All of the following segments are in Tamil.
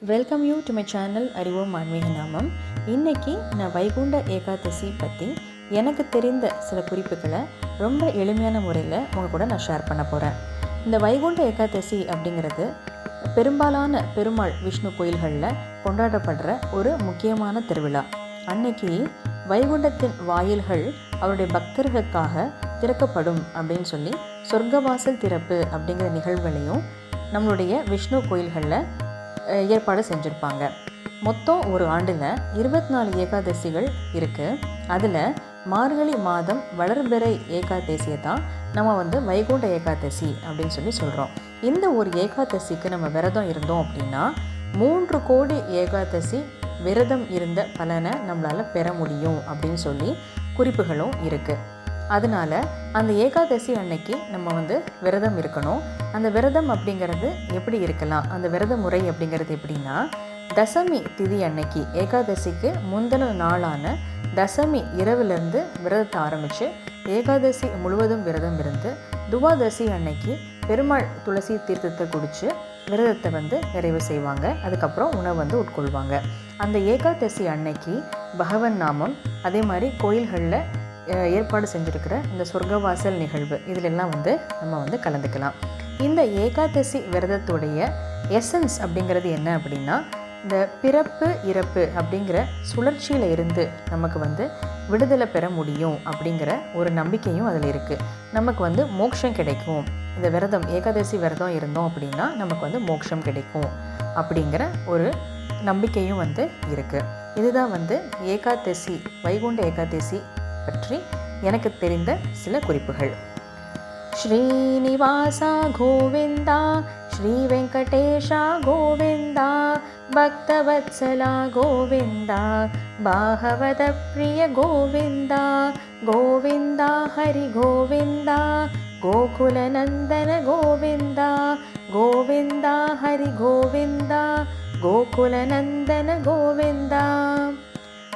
Welcome you to my channel அறிவோம் ஆன்மீக நாமம். இன்றைக்கி நான் வைகுண்ட ஏகாதசி பற்றி எனக்கு தெரிந்த சில குறிப்புகளை ரொம்ப எளிமையான முறையில் உங்கள் கூட நான் ஷேர் பண்ண போகிறேன். இந்த வைகுண்ட ஏகாதசி அப்படிங்கிறது பெரும்பாலான பெருமாள் விஷ்ணு கோயில்களில் கொண்டாடப்படுற ஒரு முக்கியமான திருவிழா. அன்னைக்கு வைகுண்டத்தின் வாயில்கள் அவருடைய பக்தர்களுக்காக திறக்கப்படும் அப்படின்னு சொல்லி சொர்க்கவாசல் திறப்பு அப்படிங்கிற நிகழ்வுகளையும் நம்மளுடைய விஷ்ணு கோயில்களில் ஏற்பாடு செஞ்சுருப்பாங்க. மொத்தம் ஒரு ஆண்டில் 24 ஏகாதசிகள் இருக்குது. அதில் மார்கழி மாதம் வளர்பிறை ஏகாதசியை தான் நம்ம வைகுண்ட ஏகாதசி அப்படின்னு சொல்லி சொல்கிறோம். இந்த ஒரு ஏகாதசிக்கு நம்ம விரதம் இருந்தோம் அப்படின்னா 3 கோடி ஏகாதசி விரதம் இருந்த பலனை நம்மளால் பெற முடியும் அப்படின்னு சொல்லி குறிப்புகளும் இருக்குது. அதனால் அந்த ஏகாதசி அன்னைக்கு நம்ம விரதம் இருக்கணும். அந்த விரதம் அப்படிங்கிறது எப்படி இருக்கலாம், அந்த விரத முறை அப்படிங்கிறது எப்படின்னா, தசமி திதி அன்னைக்கு ஏகாதசிக்கு முந்தின நாளான தசமி இரவுலேருந்து விரதத்தை ஆரம்பித்து ஏகாதசி முழுவதும் விரதம் இருந்து துவாதசி அன்னைக்கு பெருமாள் துளசி தீர்த்தத்தை குடித்து விரதத்தை நிறைவு செய்வாங்க. அதுக்கப்புறம் உணவு உட்கொள்வாங்க. அந்த ஏகாதசி அன்னைக்கு பகவன் நாமம், அதே மாதிரி கோயில்களில் ஏற்பாடு செஞ்சுருக்கிற இந்த சொர்க்கவாசல் நிகழ்வு இதிலெல்லாம் நம்ம கலந்துக்கலாம். இந்த ஏகாதசி விரதத்துடைய எசன்ஸ் அப்படிங்கிறது என்ன அப்படின்னா, இந்த பிறப்பு இறப்பு அப்படிங்கிற சுழற்சியில் இருந்து நமக்கு விடுதலை பெற முடியும் அப்படிங்கிற ஒரு நம்பிக்கையும் அதில் இருக்குது. நமக்கு மோட்சம் கிடைக்கும். இந்த விரதம் ஏகாதசி விரதம் இருந்தோம் அப்படின்னா நமக்கு மோட்சம் கிடைக்கும் அப்படிங்கிற ஒரு நம்பிக்கையும் இருக்குது. இதுதான் ஏகாதசி, வைகுண்ட ஏகாதசி பற்றி எனக்கு தெரிந்த சில குறிப்புகள். ஸ்ரீனிவாசா கோவிந்தா, ஸ்ரீ வெங்கடேஷா கோவிந்தா, பக்தவத்சலா கோவிந்தா, பாகவத பிரிய கோவிந்தா, கோவிந்தா ஹரி கோவிந்தா, கோகுலநந்தன கோவிந்தா, கோவிந்தா ஹரி கோவிந்தா, கோகுலநந்தன கோவிந்தா.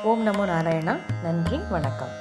ஓம் நமோ நாராயணா. நன்றி, வணக்கம்.